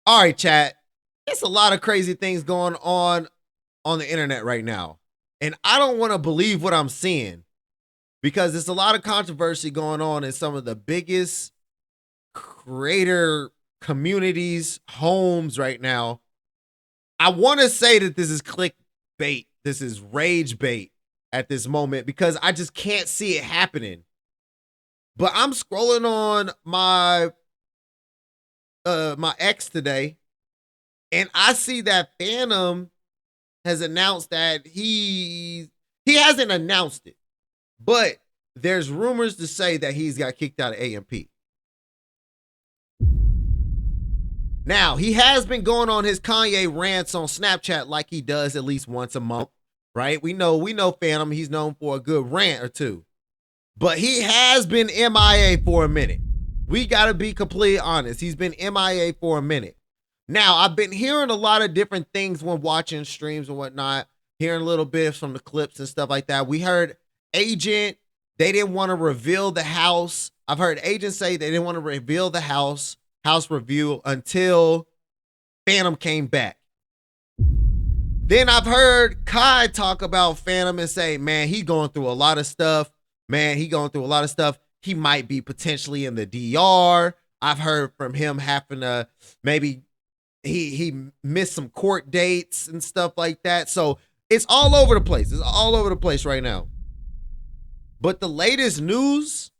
All right, chat. It's a lot of crazy things going on the internet right now. And I don't want to believe what I'm seeing because there's a lot of controversy going on in some of the biggest creator communities, homes right now. I want to say that this is clickbait. This is rage bait at this moment because I just can't see it happening. But I'm scrolling on my X today and I see that Fanum has announced that he hasn't announced it, but there's rumors to say that he's got kicked out of AMP. Now, he has been going on his Kanye rants on Snapchat like he does at least once a month, right? We know Fanum, he's known for a good rant or two. But he has been MIA for a minute. We got to be completely honest. He's been MIA for a minute. Now, I've been hearing a lot of different things when watching streams and whatnot, hearing a little bit from the clips and stuff like that. We heard Agent, they didn't want to reveal the house. I've heard Agent say they didn't want to reveal the house review until Fanum came back. Then I've heard Kai talk about Fanum and say, man, he's going through a lot of stuff. He might be potentially in the DR. I've heard from him having to maybe he missed some court dates and stuff like that. So it's all over the place. It's all over the place right now. But the latest news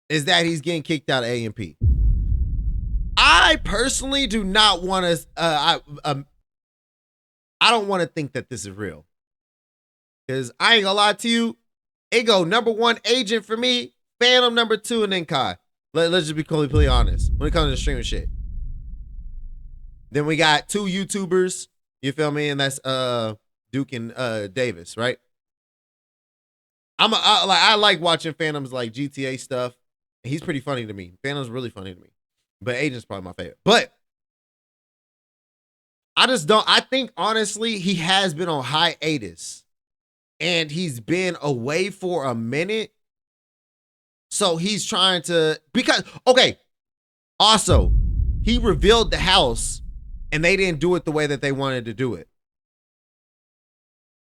is that he's getting kicked out of AMP. I personally do not want to. I don't want to think that this is real because I ain't gonna lie to you. It go number one Agent for me, Fanum number two, and then Kai. Let's just be completely honest when it comes to streaming shit. Then we got two YouTubers, you feel me, and that's Duke and Davis, right? I like watching Fanum's like GTA stuff. He's pretty funny to me. Fanum's really funny to me, but Agent's probably my favorite. But I just don't. I think honestly, he has been on hiatus, and he's been away for a minute. So he's trying to okay. Also, he revealed the house, and they didn't do it the way that they wanted to do it.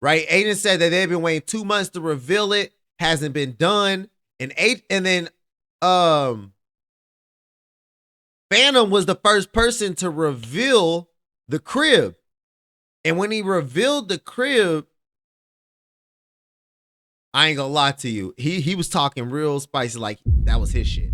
Right? Agent said that they've been waiting 2 months to reveal it, hasn't been done, and then Fanum was the first person to reveal the crib. And when he revealed the crib, I ain't gonna lie to you, he was talking real spicy, like that was his shit.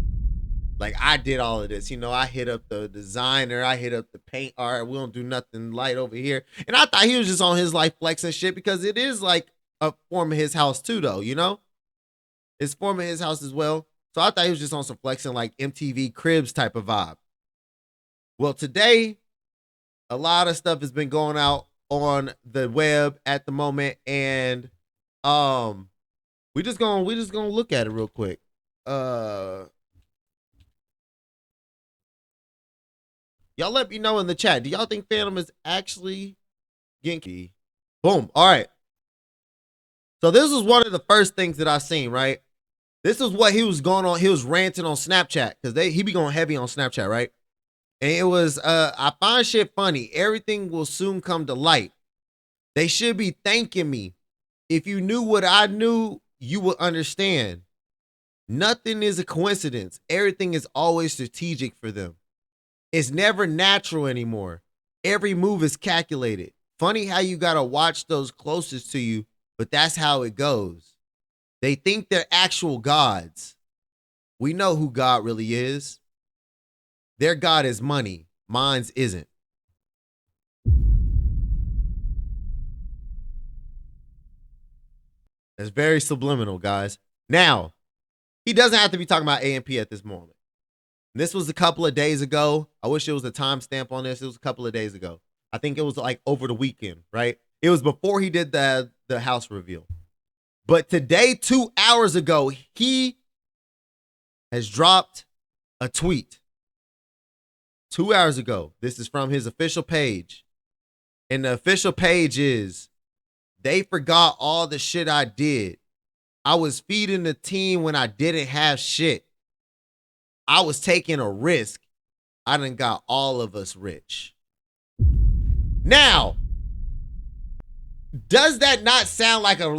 Like, I did all of this. I hit up the designer. I hit up the paint art. We don't do nothing light over here. And I thought he was just on his life flexing shit because it is like a form of his house too, though, It's form of his house as well. So I thought he was just on some flexing like MTV Cribs type of vibe. Well, today, a lot of stuff has been going out on the web at the moment. And we just gonna look at it real quick. Y'all let me know in the chat. Do y'all think Fanum is actually Genki? Boom. All right. So this was one of the first things that I seen, right? This is what he was going on. He was ranting on Snapchat because he be going heavy on Snapchat, right? And it was, I find shit funny. Everything will soon come to light. They should be thanking me. If you knew what I knew, you would understand. Nothing is a coincidence. Everything is always strategic for them. It's never natural anymore. Every move is calculated. Funny how you gotta watch those closest to you, but that's how it goes. They think they're actual gods. We know who God really is. Their God is money. Mine's isn't. That's very subliminal, guys. Now, he doesn't have to be talking about AMP at this moment. This was a couple of days ago. I wish it was a timestamp on this. It was a couple of days ago. I think it was like over the weekend, right? It was before he did the house reveal. But today, 2 hours ago, he has dropped a tweet. 2 hours ago. This is from his official page. And the official page is, they forgot all the shit I did. I was feeding the team when I didn't have shit. I was taking a risk. I done got all of us rich. Now, does that not sound like a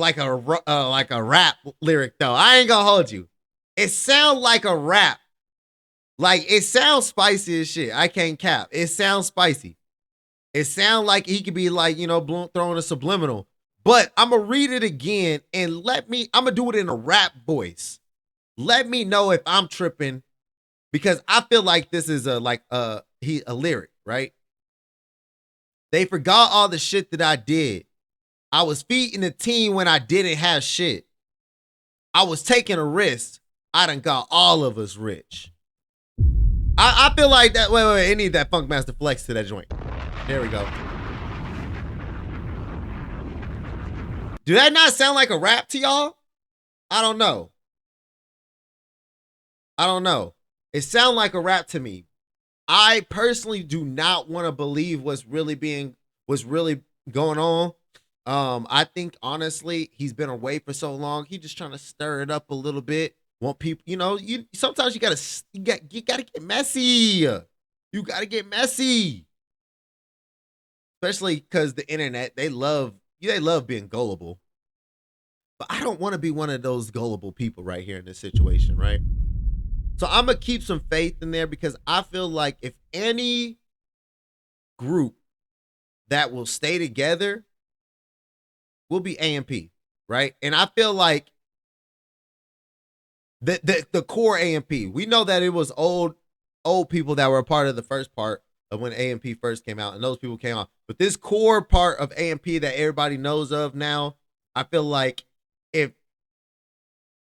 rap lyric though? I ain't gonna hold you. It sounds like a rap. Like it sounds spicy as shit. I can't cap. It sounds spicy. It sounds like he could be like, throwing a subliminal. But I'm gonna read it again and I'm gonna do it in a rap voice. Let me know if I'm tripping, because I feel like this is a lyric, right? They forgot all the shit that I did. I was feeding the team when I didn't have shit. I was taking a risk. I done got all of us rich. I feel like that. Wait. I need that Funk Master flex to that joint. There we go. Do that not sound like a rap to y'all? I don't know. It sounds like a rap to me. I personally do not want to believe what's really going on. I think honestly, he's been away for so long. He's just trying to stir it up a little bit. Want people, sometimes you gotta get messy. You gotta get messy. Especially because the internet, they love being gullible. But I don't want to be one of those gullible people right here in this situation, right? So I'm gonna keep some faith in there, because I feel like if any group that will stay together will be AMP, right? And I feel like the core AMP. We know that it was old people that were a part of the first part of when AMP first came out, and those people came out. But this core part of AMP that everybody knows of now, I feel like if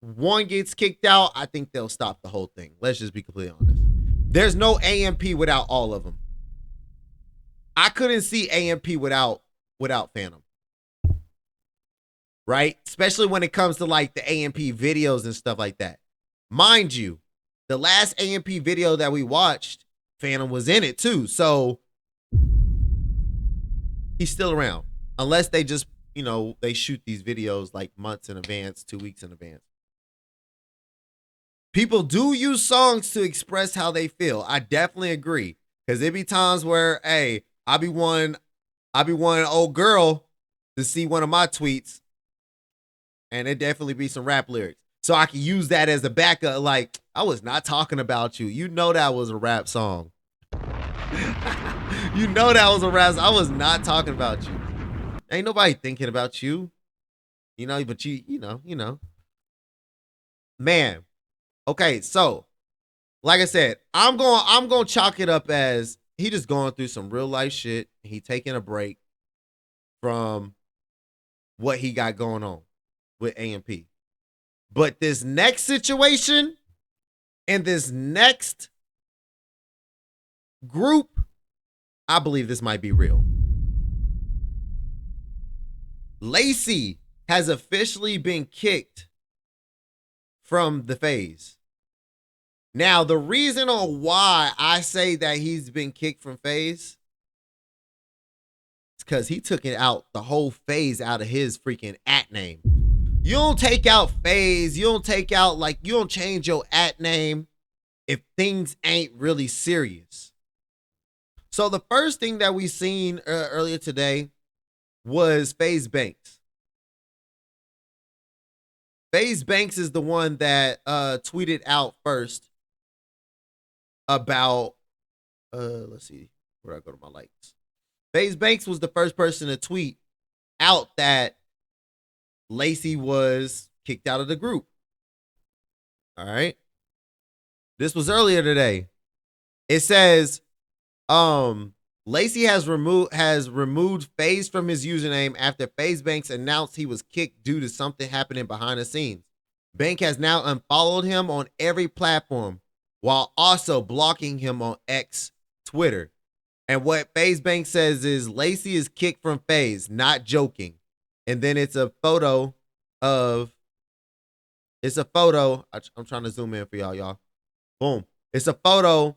one gets kicked out, I think they'll stop the whole thing. Let's just be completely honest. There's no AMP without all of them. I couldn't see AMP without Fanum. Right? Especially when it comes to like the AMP videos and stuff like that. Mind you, the last AMP video that we watched, Fanum was in it too. So he's still around. Unless they just, they shoot these videos like months in advance, 2 weeks in advance. People do use songs to express how they feel. I definitely agree. Because there be times where, hey, I be one old girl to see one of my tweets, and it definitely be some rap lyrics. So I can use that as a backup. Like, I was not talking about you. You know that was a rap song. You know that was a rap song. I was not talking about you. Ain't nobody thinking about you. But you know. Man. Okay, so like I said, I'm going to chalk it up as he just going through some real life shit. He taking a break from what he got going on with AMP. But this next situation and this next group, I believe this might be real. Lacy has officially been kicked from the FaZe. Now, the reason on why I say that he's been kicked from FaZe is because he took it out, the whole FaZe out of his freaking @name. You don't take out FaZe. You don't take out, you don't change your @name if things ain't really serious. So the first thing that we seen earlier today was FaZe Banks. FaZe Banks is the one that tweeted out first about, let's see, where I go to my likes. FaZe Banks was the first person to tweet out that Lacy was kicked out of the group. All right. This was earlier today. It says, Lacy has removed FaZe from his username after FaZe Banks announced he was kicked due to something happening behind the scenes. Bank has now unfollowed him on every platform while also blocking him on X, Twitter. And what FaZe Banks says is Lacy is kicked from FaZe, not joking. And then it's a photo of, I'm trying to zoom in for y'all. Boom. It's a photo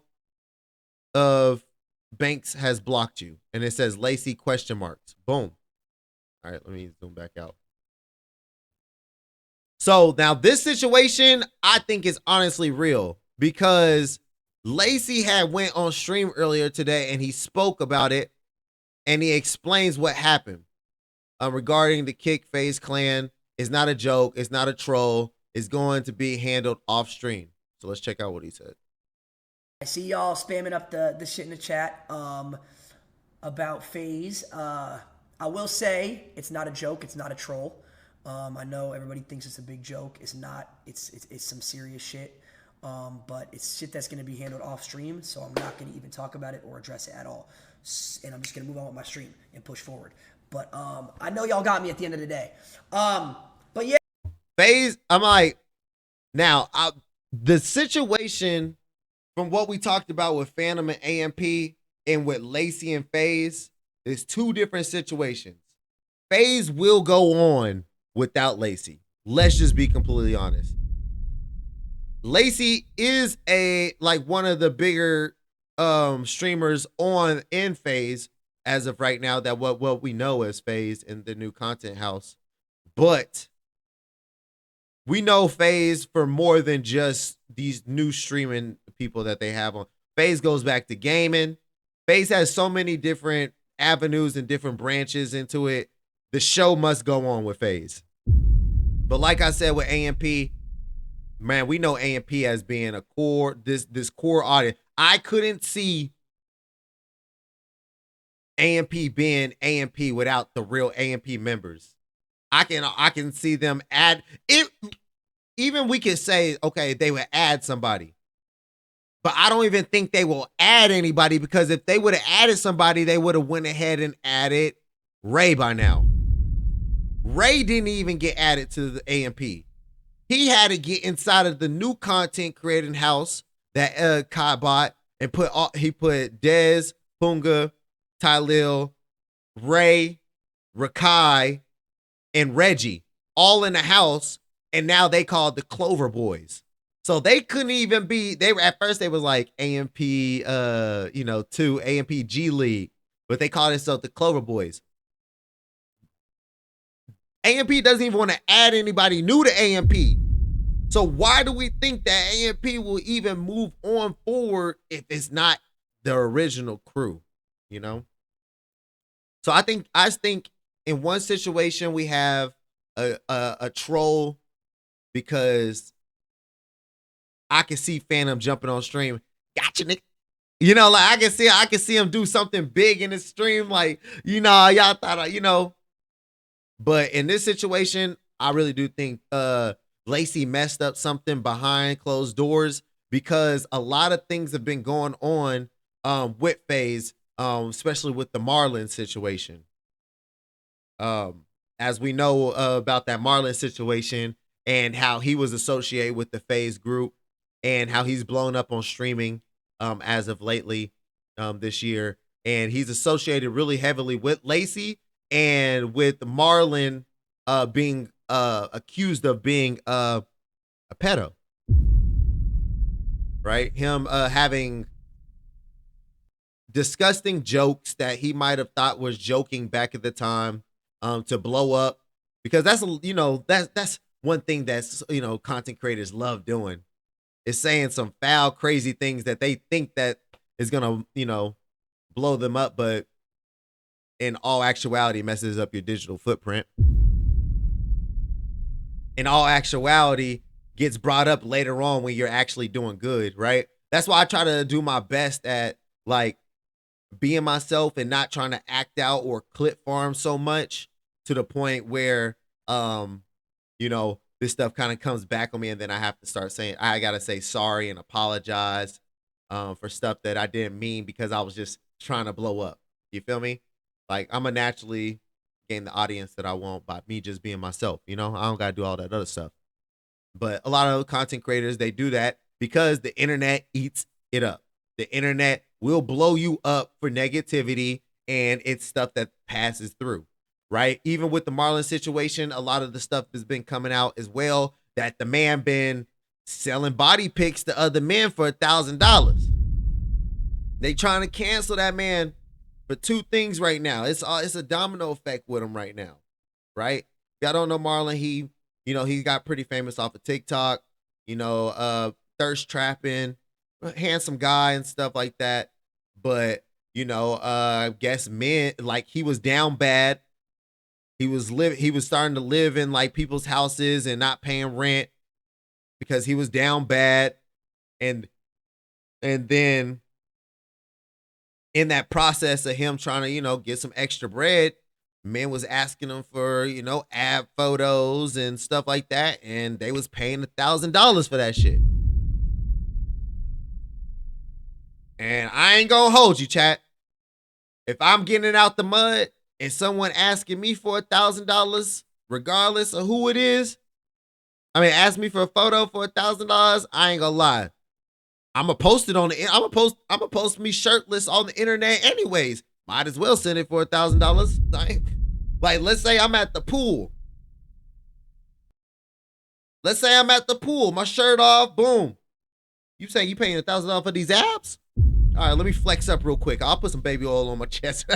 of Banks has blocked you. And it says Lacy ? Boom. All right, let me zoom back out. So now this situation, I think is honestly real, because Lacy had went on stream earlier today and he spoke about it and he explains what happened regarding the kick FaZe Clan. It's not a joke. It's not a troll. It's going to be handled off stream. So let's check out what he said. I see y'all spamming up the shit in the chat about FaZe. I will say it's not a joke. It's not a troll. I know everybody thinks it's a big joke. It's not. It's some serious shit. But it's shit that's going to be handled off stream, so I'm not going to even talk about it or address it at all. And I'm just going to move on with my stream and push forward. But I know y'all got me at the end of the day. But yeah. FaZe, I'm like, now, the situation from what we talked about with Fanum and AMP and with Lacy and FaZe is two different situations. FaZe will go on without Lacy. Let's just be completely honest. Lacy is one of the bigger streamers on in FaZe as of right now, that what we know as FaZe in the new content house. But we know FaZe for more than just these new streaming people that they have on. FaZe goes back to gaming. FaZe has so many different avenues and different branches into it. The show must go on with FaZe. But like I said with AMP, man, we know AMP as being a core, this core audience. I couldn't see AMP being AMP without the real AMP members. I can see them add it. Even we can say, okay, they would add somebody, but I don't even think they will add anybody, because if they would have added somebody, they would have went ahead and added Ray by now. Ray didn't even get added to the AMP. He had to get inside of the new content creating house that Kai bought and he put Dez, Punga, Tylil, Ray, Rakai, and Reggie all in the house, and now they called the Clover Boys. So they couldn't even be, they were at first, they was like AMP 2, AMP G League, but they called themselves the Clover Boys. AMP doesn't even want to add anybody new to AMP. So why do we think that AMP will even move on forward if it's not the original crew, you know? So I think in one situation we have a troll, because I can see Fanum jumping on stream. Gotcha, Nick. You know, like I can see him do something big in his stream, like, y'all thought, But in this situation, I really do think Lacy messed up something behind closed doors, because a lot of things have been going on with FaZe, especially with the Marlin situation. As we know about that Marlin situation and how he was associated with the FaZe group and how he's blown up on streaming as of lately this year. And he's associated really heavily with Lacy and with Marlin being accused of being a pedo. Right? Him having disgusting jokes that he might have thought was joking back at the time to blow up, because that's one thing that's content creators love doing, is saying some foul, crazy things that they think that is gonna blow them up, but in all actuality messes up your digital footprint. In all actuality gets brought up later on when you're actually doing good, right? That's why I try to do my best at like being myself and not trying to act out or clip farm so much to the point where this stuff kind of comes back on me, and then I have to start saying, I gotta say sorry and apologize for stuff that I didn't mean, because I was just trying to blow up. You feel me? Like, I'm a naturally gain the audience that I want by me just being myself. I don't gotta do all that other stuff. But a lot of content creators, they do that because the internet eats it up. The internet will blow you up for negativity, and it's stuff that passes through, right? Even with the Marlin situation, a lot of the stuff has been coming out as well, that the man been selling body pics to other men for $1,000. They trying to cancel that man for two things right now. It's a domino effect with him right now, right? Y'all don't know Marlin. He got pretty famous off of TikTok, thirst trapping, handsome guy and stuff like that. But I guess men, like, he was down bad. He was starting to live in like people's houses and not paying rent because he was down bad. And then in that process of him trying to, get some extra bread, men was asking him for, ab photos and stuff like that, and they was paying $1,000 for that shit. And I ain't gonna hold you, chat. If I'm getting it out the mud and someone asking me for $1,000, regardless of who it is, ask me for a photo for $1,000, I ain't gonna lie. I'm gonna post it on the. I'm gonna post me shirtless on the internet anyways. Might as well send it for $1,000. Like, let's say I'm at the pool. My shirt off, boom. You saying you paying $1,000 for these abs? All right, let me flex up real quick. I'll put some baby oil on my chest.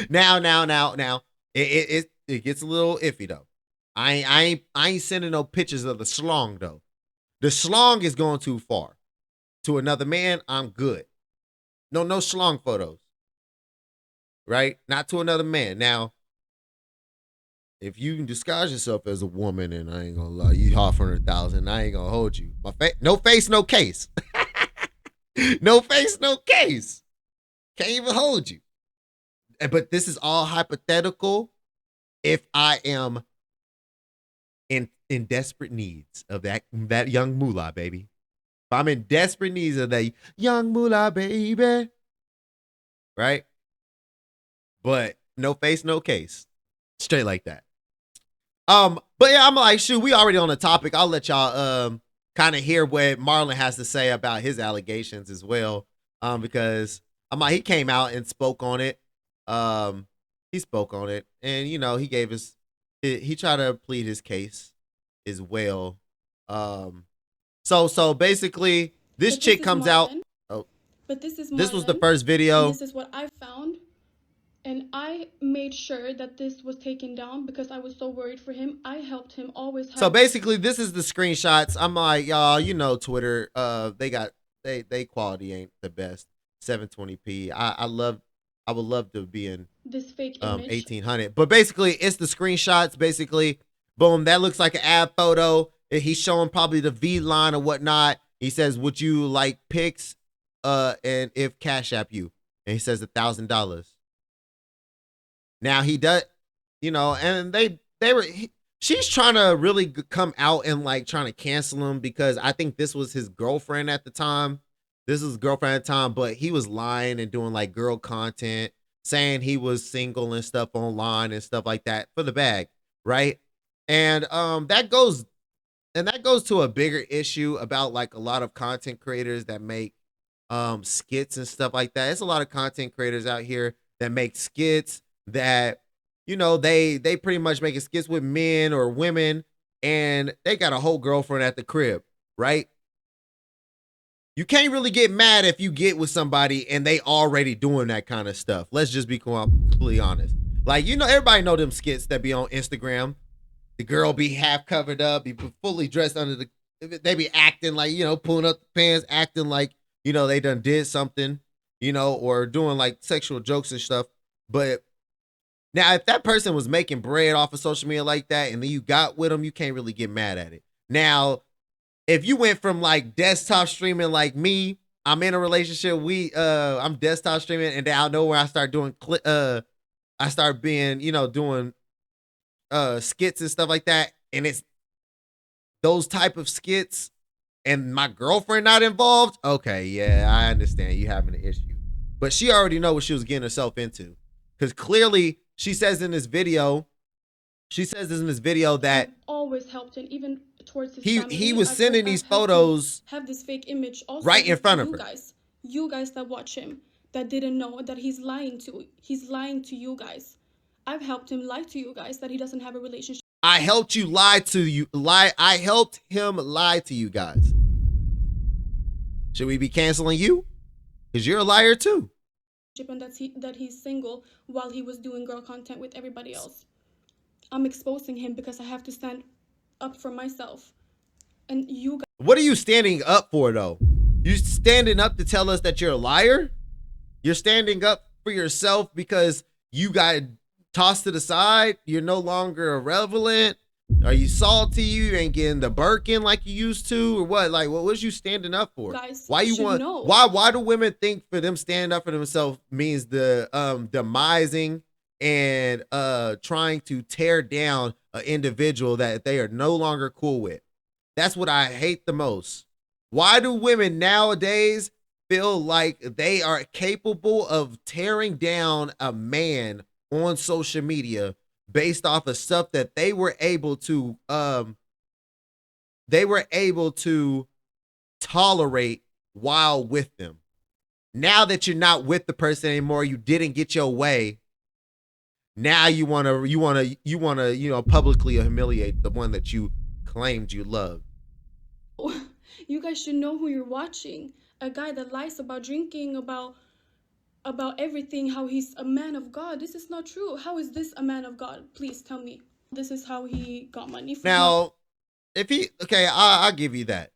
Now. It gets a little iffy though. I ain't sending no pictures of the schlong though. The schlong is going too far. To another man, I'm good. No schlong photos. Right? Not to another man. Now, if you can disguise yourself as a woman, and I ain't gonna lie, you offering $1,000, I ain't gonna hold you. No face, no case. No face, no case. Can't even hold you. But this is all hypothetical. If I am in desperate needs of that young moolah, baby. If I'm in desperate needs of that young moolah, baby. Right? But no face, no case. Straight like that. But yeah, I'm like, shoot, we already on the topic. I'll let y'all kind of hear what Marlin has to say about his allegations as well. Because I'm like, he came out and spoke on it. He spoke on it, and he gave he tried to plead his case as well. So basically, this chick comes Marlin, out. Oh, but this is Marlin, this was the Marlin, first video. This is what I found. And I made sure that this was taken down because I was so worried for him. I helped him always. So basically, this is the screenshots. I'm like, y'all, Twitter, they quality ain't the best. 720p. I would love to be in this fake image. 1800. But basically, it's the screenshots. Basically, boom, that looks like an ad photo. He's showing probably the V line or whatnot. He says, "Would you like pics? And if Cash App you?" And he says $1,000. Now he does, and she's trying to really come out and like trying to cancel him because I think this was his girlfriend at the time. But he was lying and doing like girl content, saying he was single and stuff online and stuff like that for the bag, right? And that goes to a bigger issue about like a lot of content creators that make skits and stuff like that. It's a lot of content creators out here that make skits that they pretty much making skits with men or women, and they got a whole girlfriend at the crib, right? You can't really get mad if you get with somebody and they already doing that kind of stuff. Let's just be completely honest. Like, everybody know them skits that be on Instagram. The girl be half covered up, be fully dressed under they be acting like, pulling up the pants, acting like, they done did something, or doing like sexual jokes and stuff. But now, if that person was making bread off of social media like that, and then you got with them, you can't really get mad at it. Now, if you went from like desktop streaming like me, I'm in a relationship. I'm desktop streaming, and then out of nowhere I start doing doing skits and stuff like that, and it's those type of skits, and my girlfriend not involved. Okay, yeah, I understand you having an issue, but she already know what she was getting herself into, because clearly she says in this video that I've always helped him, even towards his family. He was sending these photos, have this fake image also right in front of her. You guys that watch him, that didn't know that he's lying to you guys. I've helped him lie to you guys that he doesn't have a relationship. I helped him lie to you guys. Should we be canceling you? Because you're a liar too. And that he's single while he was doing girl content with everybody else. I'm exposing him because I have to stand up for myself. And you guys. What are you standing up for though? You standing up to tell us that you're a liar? You're standing up for yourself because you got tossed to the side? You're no longer irrelevant? Are you salty? You ain't getting the Birkin like you used to, or what? Like, what was you standing up for? Guys Why you should want? know. Why do women think for them standing up for themselves means the demising and trying to tear down an individual that they are no longer cool with? That's what I hate the most. Why do women nowadays feel like they are capable of tearing down a man on social media based off of stuff that they were able to tolerate while with them? Now that you're not with the person anymore, you didn't get your way. Now you want to publicly humiliate the one that you claimed you loved. You guys should know who you're watching. A guy that lies about drinking, about everything, how he's a man of God. This is not true. How is this a man of God? Please tell me. This is how he got money from. Now, if he, okay, I'll give you that.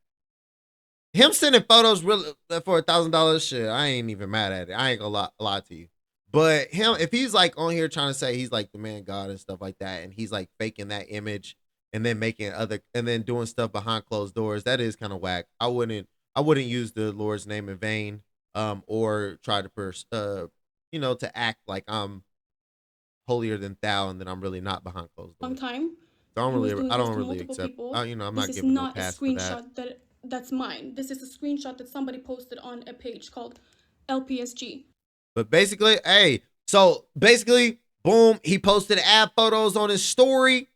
Him sending photos really for $1,000, shit, I ain't even mad at it. I ain't gonna lie to you. But him, if he's like on here trying to say he's like the man God and stuff like that, and he's like faking that image and then doing stuff behind closed doors, that is kind of whack. I wouldn't use the Lord's name in vain, or try to to act like I'm holier than thou and then I'm really not behind closed doors. Long time. I don't really accept. I'm not giving no pass for that. This is not a screenshot that's mine. This is a screenshot that somebody posted on a page called LPSG. But basically, boom, he posted ad photos on his story.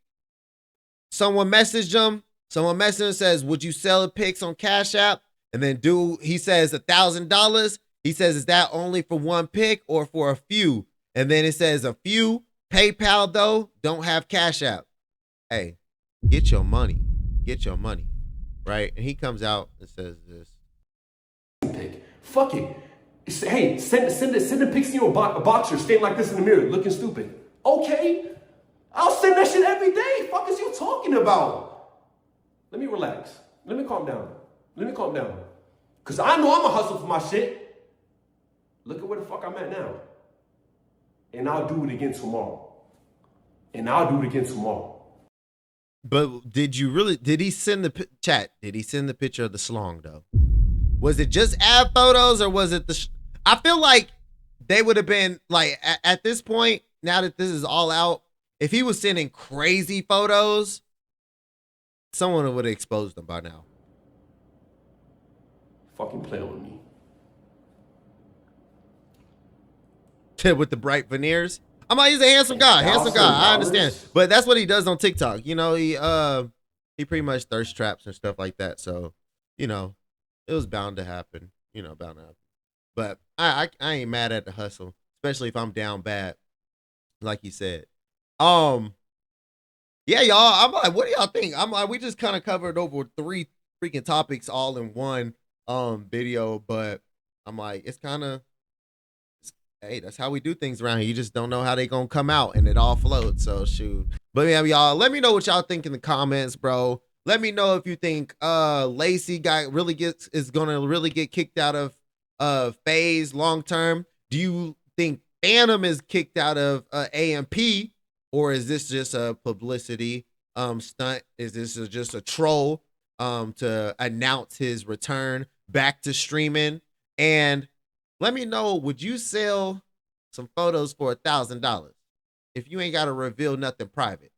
Someone messaged him. Someone messaged him, says, "Would you sell pics on Cash App?" And then he says $1,000. He says, "Is that only for one pic or for a few?" And then it says a few. PayPal though, don't have Cash App. Hey, get your money. Right? And he comes out and says this. Fuck it. Hey, send the pics in your boxer, staying like this in the mirror, looking stupid. Okay, I'll send that shit every day. Fuck is you talking about? Let me relax. Let me calm down. Cause I know I'm a hustle for my shit. Look at where the fuck I'm at now. And I'll do it again tomorrow. But did he send the chat? Did he send the picture of the slong though? Was it just ad photos or was it I feel like they would have been like at this point, now that this is all out, if he was sending crazy photos, someone would have exposed him by now. Fucking playing with me. With the bright veneers. I'm like, he's a handsome guy. I understand. But that's what he does on TikTok. You know, he pretty much thirst traps and stuff like that. So, you know, it was bound to happen. But I ain't mad at the hustle, especially if I'm down bad, like he said. Yeah, y'all. I'm like, what do y'all think? I'm like, we just kind of covered over 3 freaking topics all in one video, but I'm like, it's kind of, hey, that's how we do things around here. You just don't know how they gonna come out, and it all floats. So shoot. But yeah, y'all, let me know what y'all think in the comments, bro. Let me know if you think Lacy is gonna really get kicked out of FaZe long term. Do you think Fanum is kicked out of AMP, or is this just a publicity stunt? Is this just a troll to announce his return back to streaming? And let me know, would you sell some photos for $1,000 if you ain't got to reveal nothing private?